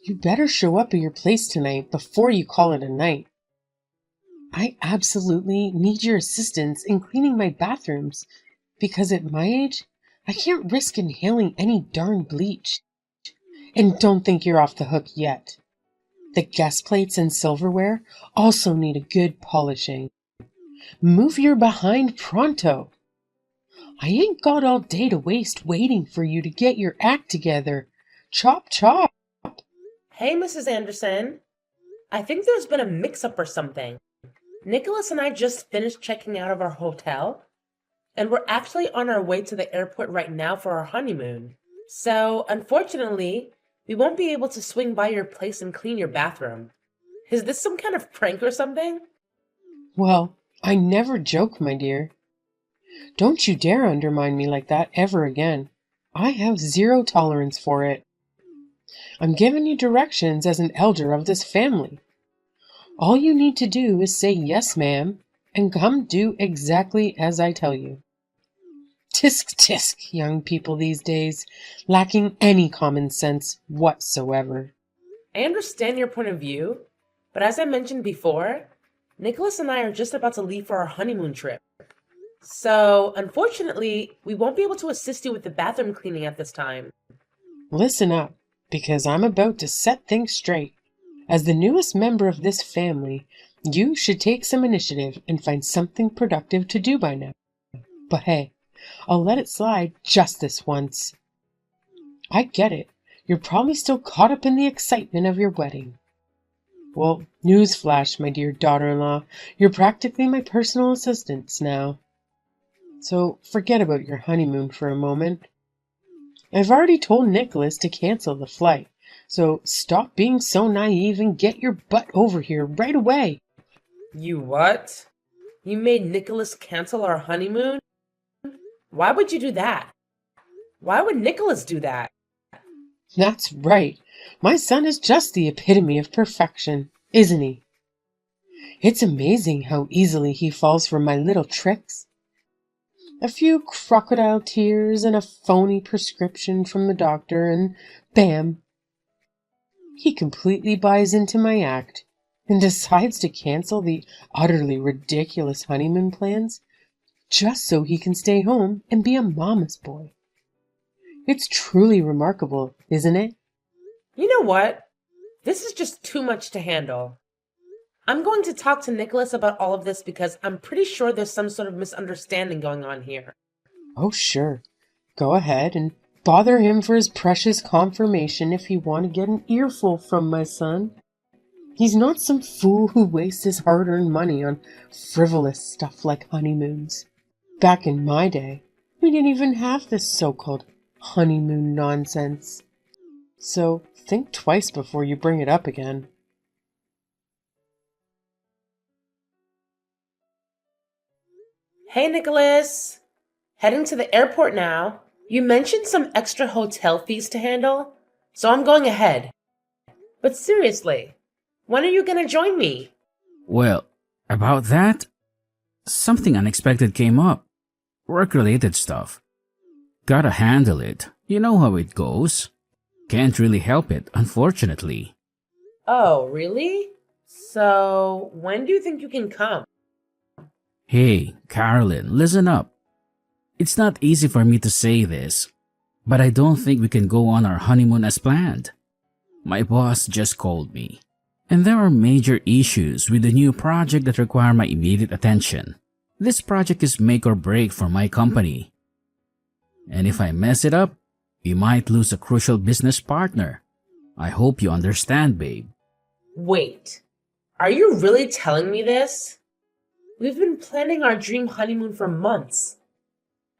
You better show up at your place tonight before you call it a night. I absolutely need your assistance in cleaning my bathrooms because at my age, I can't risk inhaling any darn bleach. And don't think you're off the hook yet. The gas plates and silverware also need a good polishing. Move your behind pronto. I ain't got all day to waste waiting for you to get your act together. Chop chop. Hey, Mrs. Anderson. I think there's been a mix-up or something. Nicholas and I just finished checking out of our hotel, and we're actually on our way to the airport right now for our honeymoon. So, unfortunately, we won't be able to swing by your place and clean your bathroom. Is this some kind of prank or something? Well, I never joke, my dear. Don't you dare undermine me like that ever again. I have zero tolerance for it. I'm giving you directions as an elder of this family. All you need to do is say yes, ma'am, and come do exactly as I tell you. Tisk tisk, young people these days, lacking any common sense whatsoever. I understand your point of view, but as I mentioned before, Nicholas and I are just about to leave for our honeymoon trip. So, unfortunately, we won't be able to assist you with the bathroom cleaning at this time. Listen up, because I'm about to set things straight. As the newest member of this family, you should take some initiative and find something productive to do by now. But hey, I'll let it slide just this once. I get it. You're probably still caught up in the excitement of your wedding. Well, newsflash, my dear daughter-in-law, you're practically my personal assistant now. So forget about your honeymoon for a moment. I've already told Nicholas to cancel the flight, so stop being so naive and get your butt over here right away. You what? You made Nicholas cancel our honeymoon? Why would you do that? Why would Nicholas do that? That's right. My son is just the epitome of perfection, isn't he? It's amazing how easily he falls for my little tricks. A few crocodile tears and a phony prescription from the doctor, and bam! He completely buys into my act and decides to cancel the utterly ridiculous honeymoon plans just so he can stay home and be a mama's boy. It's truly remarkable, isn't it? You know what? This is just too much to handle. I'm going to talk to Nicholas about all of this because I'm pretty sure there's some sort of misunderstanding going on here. Oh, sure. Go ahead and bother him for his precious confirmation if you want to get an earful from my son. He's not some fool who wastes his hard-earned money on frivolous stuff like honeymoons. Back in my day, we didn't even have this so-called honeymoon nonsense. So think twice before you bring it up again. Hey, Nicholas. Heading to the airport now. You mentioned some extra hotel fees to handle, so I'm going ahead. But seriously, when are you going to join me? Well, about that, something unexpected came up. Work-related stuff. Gotta handle it. You know how it goes. Can't really help it, unfortunately. Oh, really? So, when do you think you can come? Hey, Carolyn, listen up. It's not easy for me to say this, but I don't think we can go on our honeymoon as planned. My boss just called me, and there are major issues with the new project that require my immediate attention. This project is make or break for my company. And if I mess it up, we might lose a crucial business partner. I hope you understand, babe. Wait, are you really telling me this? We've been planning our dream honeymoon for months.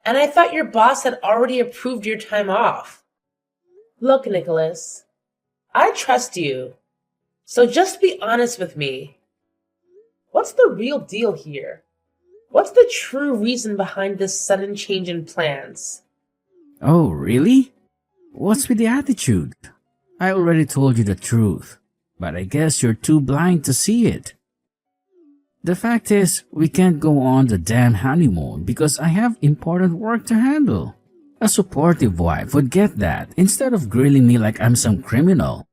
And I thought your boss had already approved your time off. Look, Nicholas, I trust you. So just be honest with me. What's the real deal here? What's the true reason behind this sudden change in plans? Oh, really? What's with the attitude? I already told you the truth, but I guess you're too blind to see it. The fact is, we can't go on the damn honeymoon because I have important work to handle. A supportive wife would get that instead of grilling me like I'm some criminal.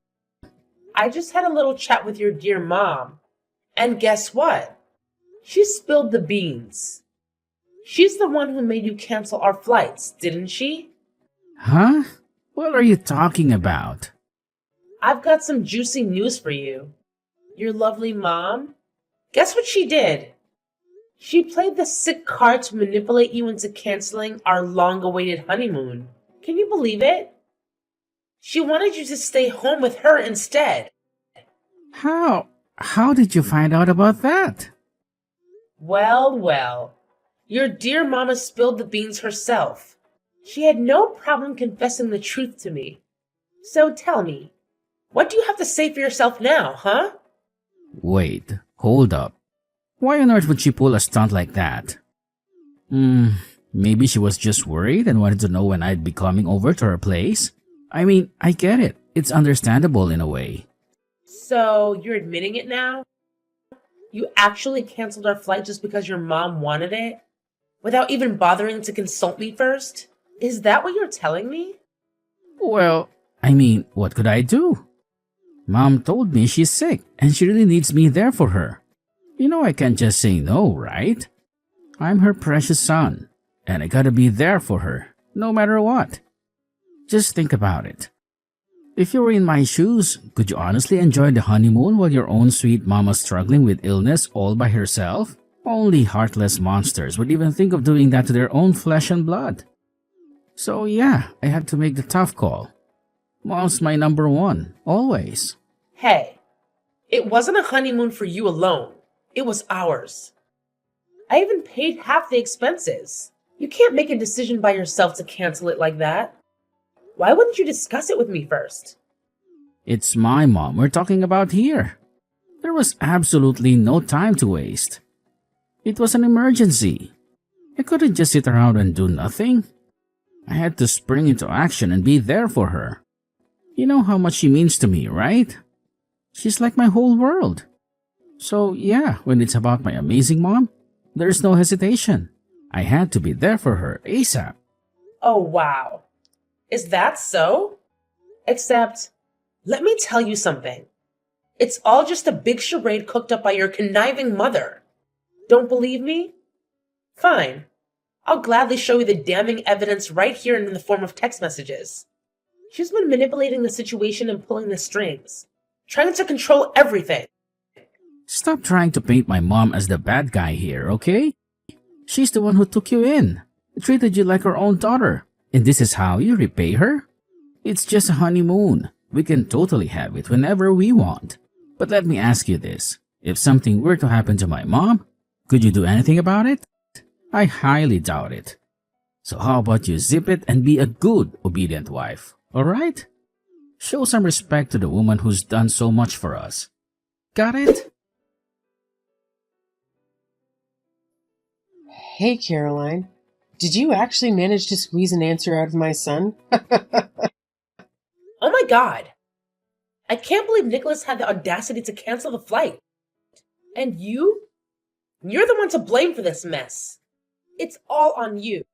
I just had a little chat with your dear mom. And guess what? She spilled the beans. She's the one who made you cancel our flights, didn't she? Huh? What are you talking about? I've got some juicy news for you. Your lovely mom? Guess what she did? She played the sick card to manipulate you into canceling our long-awaited honeymoon. Can you believe it? She wanted you to stay home with her instead. How? How did you find out about that? Well, well. Your dear mama spilled the beans herself. She had no problem confessing the truth to me. So tell me, what do you have to say for yourself now, huh? Wait, hold up. Why on earth would she pull a stunt like that? Maybe she was just worried and wanted to know when I'd be coming over to her place. I mean, I get it. It's understandable in a way. So, you're admitting it now? You actually canceled our flight just because your mom wanted it? Without even bothering to consult me first? Is that what you're telling me? Well, I mean, what could I do? Mom told me she's sick and she really needs me there for her. You know I can't just say no, right? I'm her precious son, and I gotta be there for her, no matter what. Just think about it. If you were in my shoes, could you honestly enjoy the honeymoon while your own sweet mama's struggling with illness all by herself? Only heartless monsters would even think of doing that to their own flesh and blood. So yeah, I had to make the tough call. Mom's my number one, always. Hey, it wasn't a honeymoon for you alone. It was ours. I even paid half the expenses. You can't make a decision by yourself to cancel it like that. Why wouldn't you discuss it with me first? It's my mom we're talking about here. There was absolutely no time to waste. It was an emergency. I couldn't just sit around and do nothing. I had to spring into action and be there for her. You know how much she means to me, right? She's like my whole world. So yeah, when it's about my amazing mom, there's no hesitation. I had to be there for her ASAP. Oh, wow. Is that so? Except, let me tell you something. It's all just a big charade cooked up by your conniving mother. Don't believe me? Fine. I'll gladly show you the damning evidence right here in the form of text messages. She's been manipulating the situation and pulling the strings, trying to control everything. Stop trying to paint my mom as the bad guy here, okay? She's the one who took you in, treated you like her own daughter, and this is how you repay her? It's just a honeymoon. We can totally have it whenever we want. But let me ask you this. If something were to happen to my mom, could you do anything about it? I highly doubt it. So how about you zip it and be a good, obedient wife, alright? Show some respect to the woman who's done so much for us. Got it? Hey, Caroline. Did you actually manage to squeeze an answer out of my son? Oh my god! I can't believe Nicholas had the audacity to cancel the flight. And you? You're the one to blame for this mess. It's all on you.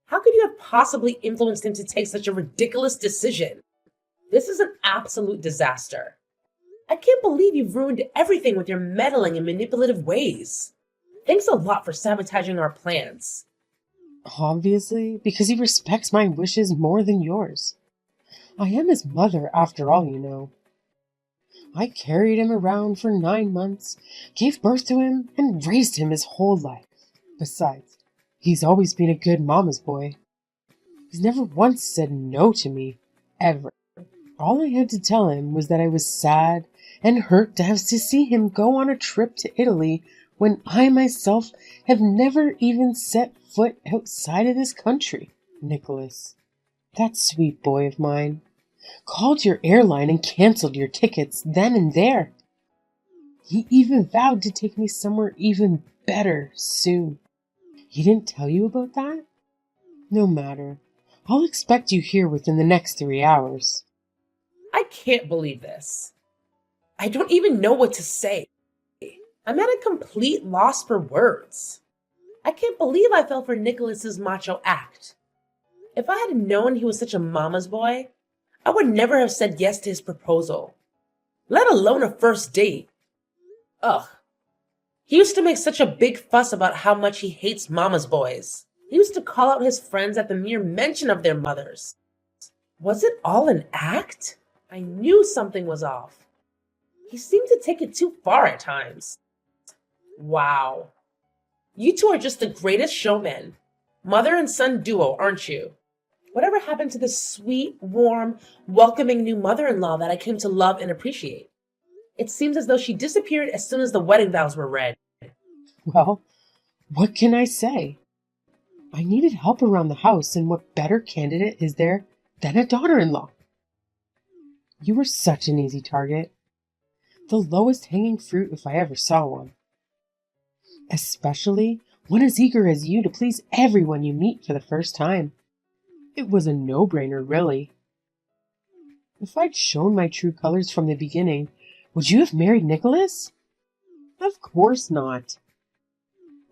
How could you have possibly influenced him to take such a ridiculous decision? This is an absolute disaster. I can't believe you've ruined everything with your meddling and manipulative ways. Thanks a lot for sabotaging our plans. Obviously, because he respects my wishes more than yours. I am his mother, after all, you know. I carried him around for 9 months, gave birth to him, and raised him his whole life. Besides, he's always been a good mama's boy. He's never once said no to me, ever. All I had to tell him was that I was sad and hurt to have to see him go on a trip to Italy when I myself have never even set foot outside of this country. Nicholas, that sweet boy of mine, called your airline and canceled your tickets then and there. He even vowed to take me somewhere even better soon. He didn't tell you about that? No matter. I'll expect you here within the next 3 hours. I can't believe this. I don't even know what to say. I'm at a complete loss for words. I can't believe I fell for Nicholas's macho act. If I had known he was such a mama's boy, I would never have said yes to his proposal. let alone a first date. Ugh. He used to make such a big fuss about how much he hates mama's boys. He used to call out his friends at the mere mention of their mothers. Was it all an act? I knew something was off. He seemed to take it too far at times. Wow. You two are just the greatest showmen. Mother and son duo, aren't you? Whatever happened to the sweet, warm, welcoming new mother-in-law that I came to love and appreciate? It seems as though she disappeared as soon as the wedding vows were read. Well, what can I say? I needed help around the house, and what better candidate is there than a daughter-in-law? You were such an easy target. The lowest hanging fruit if I ever saw one. Especially one as eager as you to please everyone you meet for the first time. It was a no-brainer, really. If I'd shown my true colors from the beginning, would you have married Nicholas? Of course not.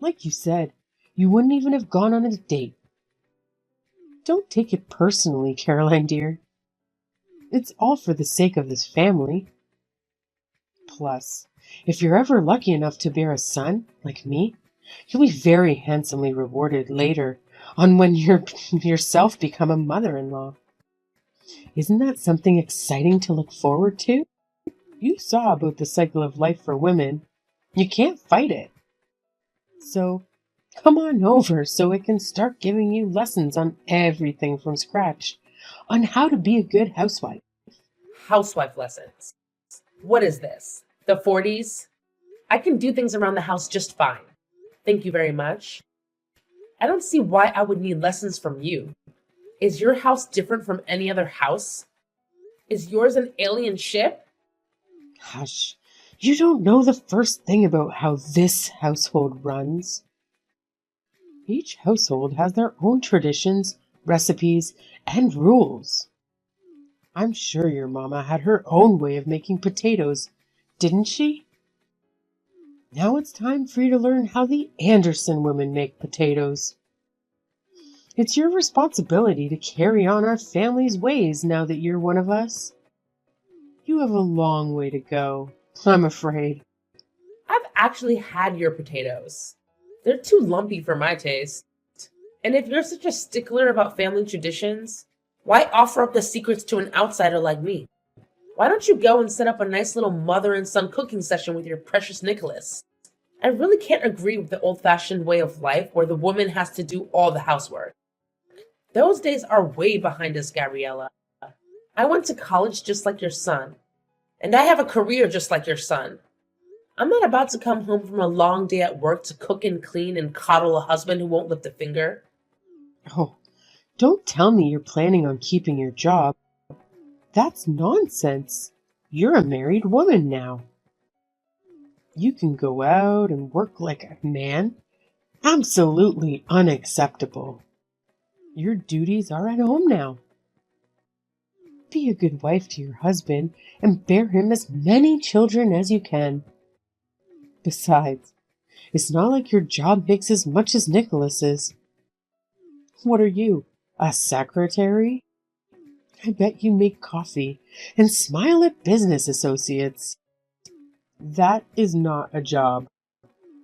Like you said, you wouldn't even have gone on a date. Don't take it personally, Caroline dear. It's all for the sake of this family. Plus, if you're ever lucky enough to bear a son, like me, you'll be very handsomely rewarded later on when you yourself become a mother-in-law. Isn't that something exciting to look forward to? You saw about the cycle of life for women. You can't fight it. So, come on over so I can start giving you lessons on everything from scratch, on how to be a good housewife. Housewife lessons. What is this? The 40s? I can do things around the house just fine. Thank you very much. I don't see why I would need lessons from you. Is your house different from any other house? Is yours an alien ship? Hush, you don't know the first thing about how this household runs. Each household has their own traditions, recipes, and rules. I'm sure your mama had her own way of making potatoes, didn't she? Now it's time for you to learn how the Anderson women make potatoes. It's your responsibility to carry on our family's ways now that you're one of us. You have a long way to go, I'm afraid. I've actually had your potatoes. They're too lumpy for my taste. And if you're such a stickler about family traditions, why offer up the secrets to an outsider like me? Why don't you go and set up a nice little mother and son cooking session with your precious Nicholas? I really can't agree with the old-fashioned way of life where the woman has to do all the housework. Those days are way behind us, Gabriella. I went to college just like your son, and I have a career just like your son. I'm not about to come home from a long day at work to cook and clean and coddle a husband who won't lift a finger. Oh, don't tell me you're planning on keeping your job. That's nonsense. You're a married woman now. You can go out and work like a man. Absolutely unacceptable. Your duties are at home now. Be a good wife to your husband and bear him as many children as you can. Besides, it's not like your job makes as much as Nicholas's. What are you, a secretary? I bet you make coffee and smile at business associates. That is not a job.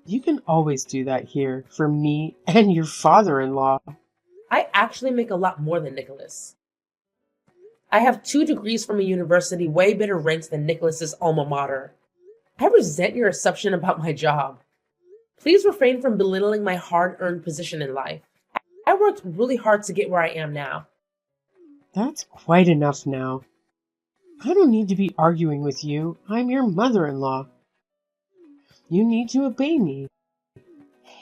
You can always do that here for me and your father-in-law. I actually make a lot more than Nicholas. I have 2 degrees from a university way better ranked than Nicholas's alma mater. I resent your assumption about my job. Please refrain from belittling my hard-earned position in life. I worked really hard to get where I am now. That's quite enough now. I don't need to be arguing with you. I'm your mother-in-law. You need to obey me.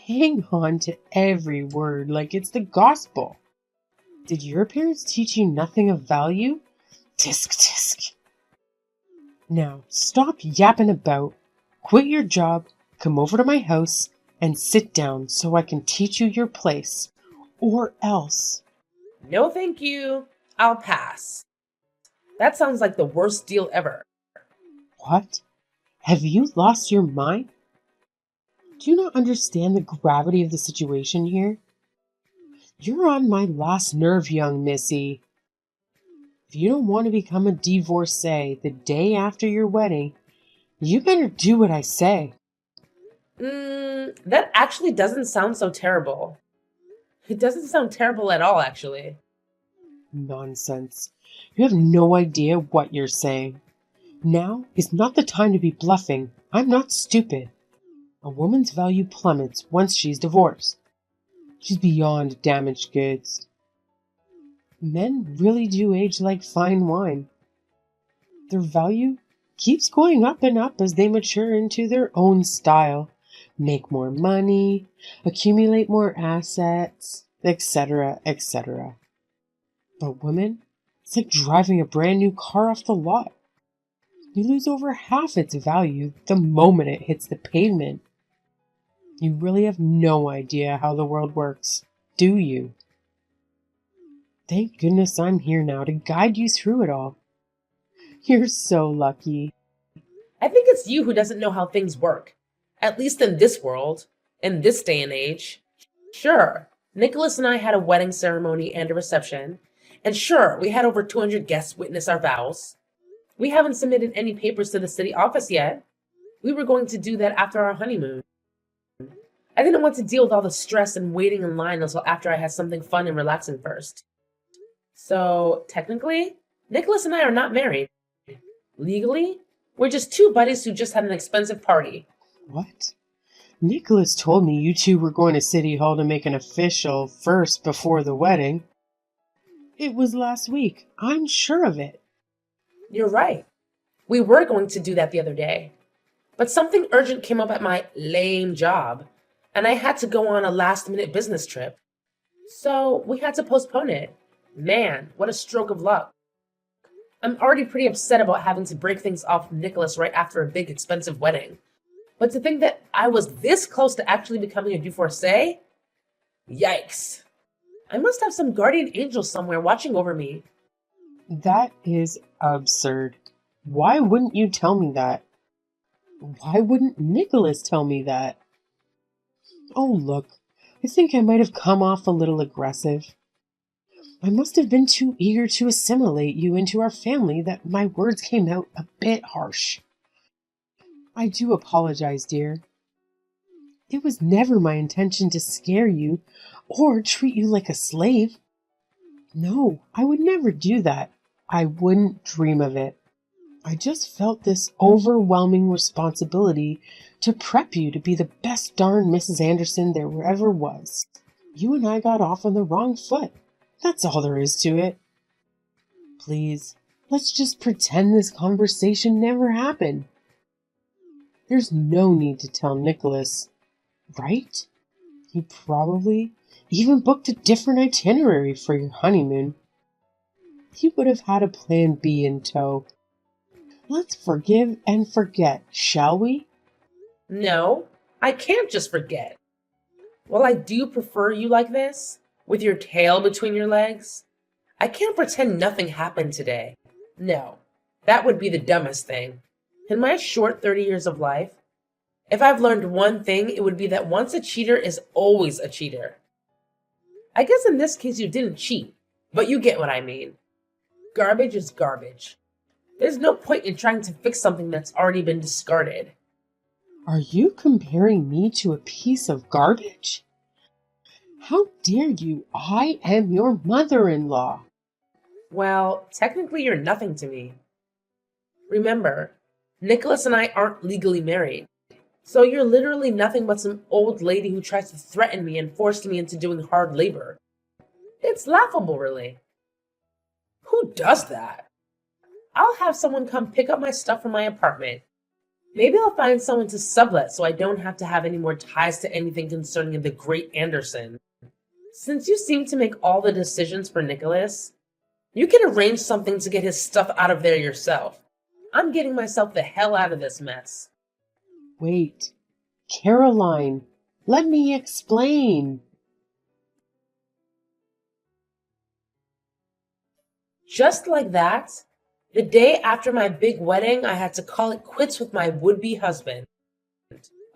Hang on to every word like it's the gospel. Did your parents teach you nothing of value? Tisk tisk. Now, stop yapping about, quit your job, come over to my house, and sit down so I can teach you your place. Or else. No thank you. I'll pass. That sounds like the worst deal ever. What? Have you lost your mind? Do you not understand the gravity of the situation here? You're on my last nerve, young missy. If you don't want to become a divorcee the day after your wedding, you better do what I say. That actually doesn't sound so terrible. It doesn't sound terrible at all, actually. Nonsense. You have no idea what you're saying. Now is not the time to be bluffing. I'm not stupid. A woman's value plummets once she's divorced. She's beyond damaged goods. Men really do age like fine wine. Their value keeps going up and up as they mature into their own style, make more money, accumulate more assets, etc., etc. But women, it's like driving a brand new car off the lot. You lose over half its value the moment it hits the pavement. You really have no idea how the world works, do you? Thank goodness I'm here now to guide you through it all. You're so lucky. I think it's you who doesn't know how things work. At least in this world, in this day and age. Sure, Nicholas and I had a wedding ceremony and a reception. And sure, we had over 200 guests witness our vows. We haven't submitted any papers to the city office yet. We were going to do that after our honeymoon. I didn't want to deal with all the stress and waiting in line until after I had something fun and relaxing first. So, technically, Nicholas and I are not married. Legally, we're just two buddies who just had an expensive party. What? Nicholas told me you two were going to City Hall to make an official first before the wedding. It was last week. I'm sure of it. You're right. We were going to do that the other day. But something urgent came up at my lame job, and I had to go on a last-minute business trip. So we had to postpone it. Man, what a stroke of luck. I'm already pretty upset about having to break things off with Nicholas right after a big, expensive wedding. But to think that I was this close to actually becoming a divorcee? Yikes. I must have some guardian angel somewhere watching over me. That is absurd. Why wouldn't you tell me that? Why wouldn't Nicholas tell me that? Oh, look, I think I might have come off a little aggressive. I must have been too eager to assimilate you into our family that my words came out a bit harsh. I do apologize, dear. It was never my intention to scare you or treat you like a slave. No, I would never do that. I wouldn't dream of it. I just felt this overwhelming responsibility to prep you to be the best darn Mrs. Anderson there ever was. You and I got off on the wrong foot. That's all there is to it. Please, let's just pretend this conversation never happened. There's no need to tell Nicholas, right? He probably even booked a different itinerary for your honeymoon. He would have had a plan B in tow. Let's forgive and forget, shall we? No, I can't just forget. While I do prefer you like this, with your tail between your legs, I can't pretend nothing happened today. No, that would be the dumbest thing. In my short 30 years of life, if I've learned one thing, it would be that once a cheater is always a cheater. I guess in this case you didn't cheat, but you get what I mean. Garbage is garbage. There's no point in trying to fix something that's already been discarded. Are you comparing me to a piece of garbage? How dare you? I am your mother-in-law. Well, technically you're nothing to me. Remember, Nicholas and I aren't legally married. So you're literally nothing but some old lady who tries to threaten me and force me into doing hard labor. It's laughable, really. Who does that? I'll have someone come pick up my stuff from my apartment. Maybe I'll find someone to sublet so I don't have to have any more ties to anything concerning the great Anderson. Since you seem to make all the decisions for Nicholas, you can arrange something to get his stuff out of there yourself. I'm getting myself the hell out of this mess. Wait, Caroline, let me explain. Just like that, the day after my big wedding, I had to call it quits with my would-be husband.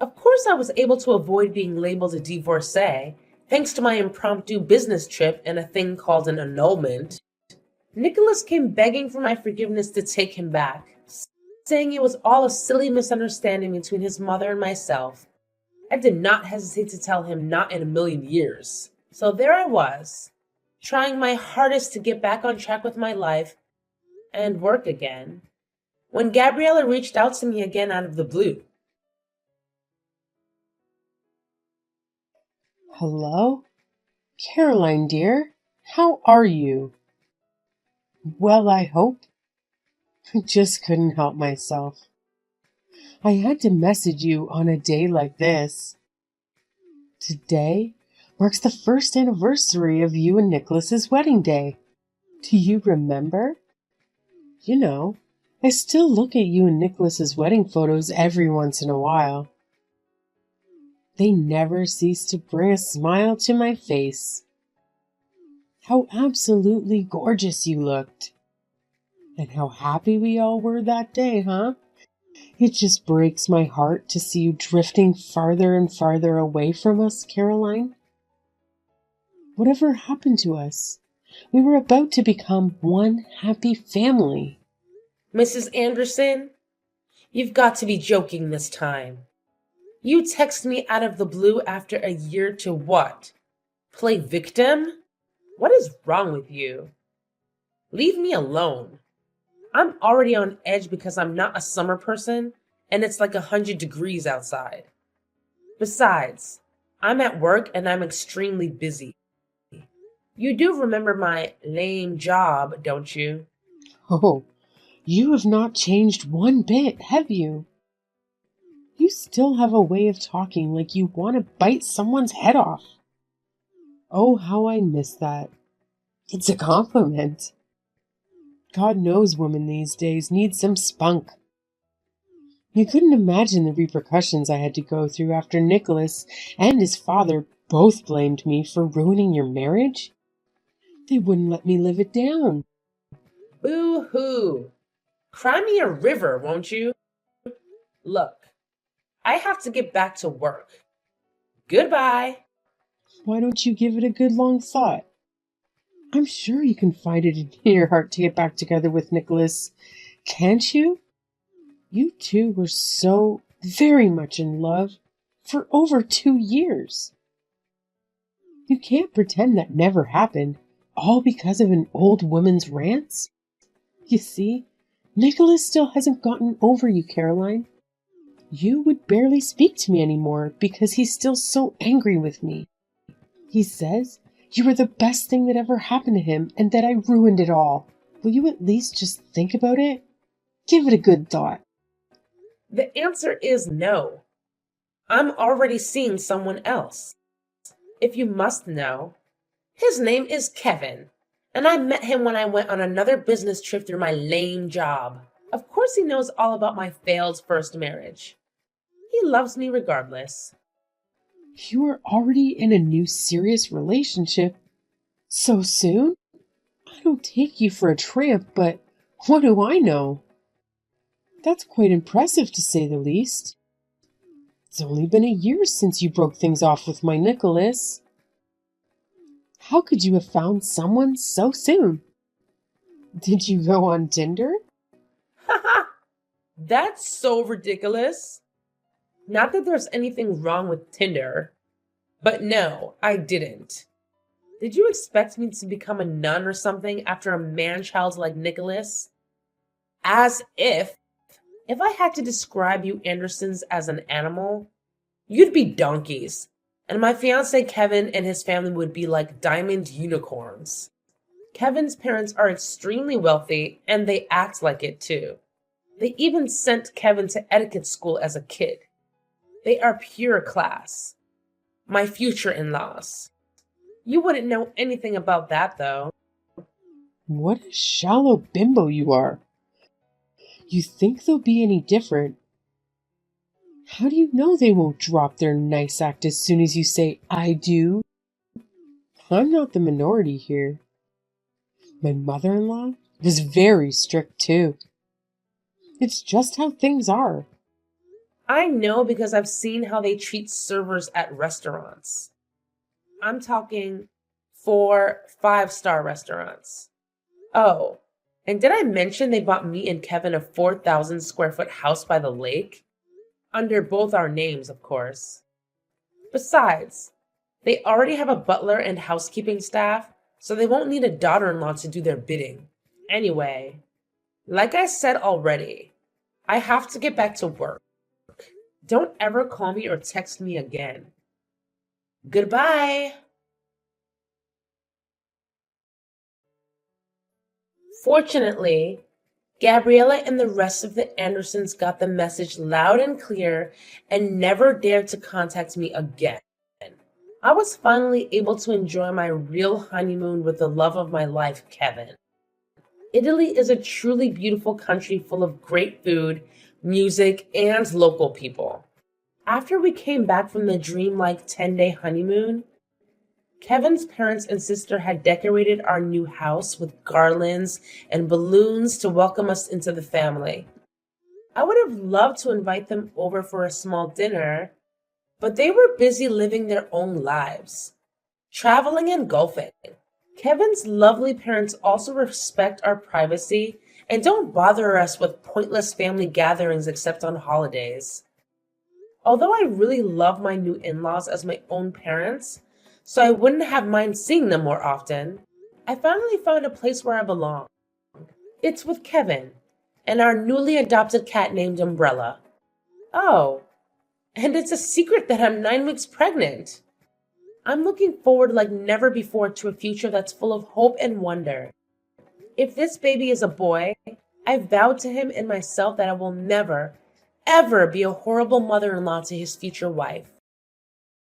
Of course, I was able to avoid being labeled a divorcee, thanks to my impromptu business trip and a thing called an annulment. Nicholas came begging for my forgiveness to take him back, saying it was all a silly misunderstanding between his mother and myself. I did not hesitate to tell him not in a million years. So there I was, trying my hardest to get back on track with my life and work again, when Gabriella reached out to me again out of the blue. Hello? Caroline, dear, how are you? Well, I hope. I just couldn't help myself. I had to message you on a day like this. Today marks the first anniversary of you and Nicholas's wedding day. Do you remember? You know, I still look at you and Nicholas's wedding photos every once in a while. They never cease to bring a smile to my face. How absolutely gorgeous you looked. And how happy we all were that day, huh? It just breaks my heart to see you drifting farther and farther away from us, Caroline. Whatever happened to us? We were about to become one happy family. Mrs. Anderson, you've got to be joking this time. You text me out of the blue after a year to what? Play victim? What is wrong with you? Leave me alone. I'm already on edge because I'm not a summer person and it's like 100 degrees outside. Besides, I'm at work and I'm extremely busy. You do remember my lame job, don't you? Oh, you have not changed one bit, have you? You still have a way of talking like you want to bite someone's head off. Oh, how I miss that. It's a compliment. God knows women these days need some spunk. You couldn't imagine the repercussions I had to go through after Nicholas and his father both blamed me for ruining your marriage. They wouldn't let me live it down. Boo-hoo. Cry me a river, won't you? Look, I have to get back to work. Goodbye. Why don't you give it a good long thought? I'm sure you can find it in your heart to get back together with Nicholas. Can't you? You two were so very much in love for over 2 years. You can't pretend that never happened, all because of an old woman's rants. You see, Nicholas still hasn't gotten over you, Caroline. You would barely speak to me anymore because he's still so angry with me. He says you were the best thing that ever happened to him and that I ruined it all. Will you at least just think about it? Give it a good thought. The answer is no. I'm already seeing someone else. If you must know, his name is Kevin, and I met him when I went on another business trip through my lame job. Of course he knows all about my failed first marriage. He loves me regardless. You are already in a new serious relationship? So soon? I don't take you for a tramp, but what do I know? That's quite impressive to say the least. It's only been a year since you broke things off with my Nicholas. How could you have found someone so soon? Did you go on Tinder? Haha! That's so ridiculous. Not that there's anything wrong with Tinder, but no, I didn't. Did you expect me to become a nun or something after a man-child like Nicholas? As if I had to describe you Andersons as an animal, you'd be donkeys, and my fiancé Kevin and his family would be like diamond unicorns. Kevin's parents are extremely wealthy, and they act like it too. They even sent Kevin to etiquette school as a kid. They are pure class. My future in-laws. You wouldn't know anything about that, though. What a shallow bimbo you are. You think they'll be any different? How do you know they won't drop their nice act as soon as you say, I do? I'm not the minority here. My mother-in-law was very strict, too. It's just how things are. I know because I've seen how they treat servers at restaurants. I'm talking 4 5-star restaurants. Oh, and did I mention they bought me and Kevin a 4,000 square foot house by the lake? Under both our names, of course. Besides, they already have a butler and housekeeping staff, so they won't need a daughter in law to do their bidding. Anyway, like I said already, I have to get back to work. Don't ever call me or text me again. Goodbye. Fortunately, Gabriella and the rest of the Andersons got the message loud and clear and never dared to contact me again. I was finally able to enjoy my real honeymoon with the love of my life, Kevin. Italy is a truly beautiful country full of great food, music, and local people. After we came back from the dreamlike 10-day honeymoon, Kevin's parents and sister had decorated our new house with garlands and balloons to welcome us into the family. I would have loved to invite them over for a small dinner, but they were busy living their own lives, traveling and golfing. Kevin's lovely parents also respect our privacy and don't bother us with pointless family gatherings except on holidays. Although I really love my new in-laws as my own parents, so I wouldn't have mind seeing them more often, I finally found a place where I belong. It's with Kevin and our newly adopted cat named Umbrella. Oh, and it's a secret that I'm 9 weeks pregnant. I'm looking forward like never before to a future that's full of hope and wonder. If this baby is a boy, I vowed to him and myself that I will never, ever be a horrible mother-in-law to his future wife.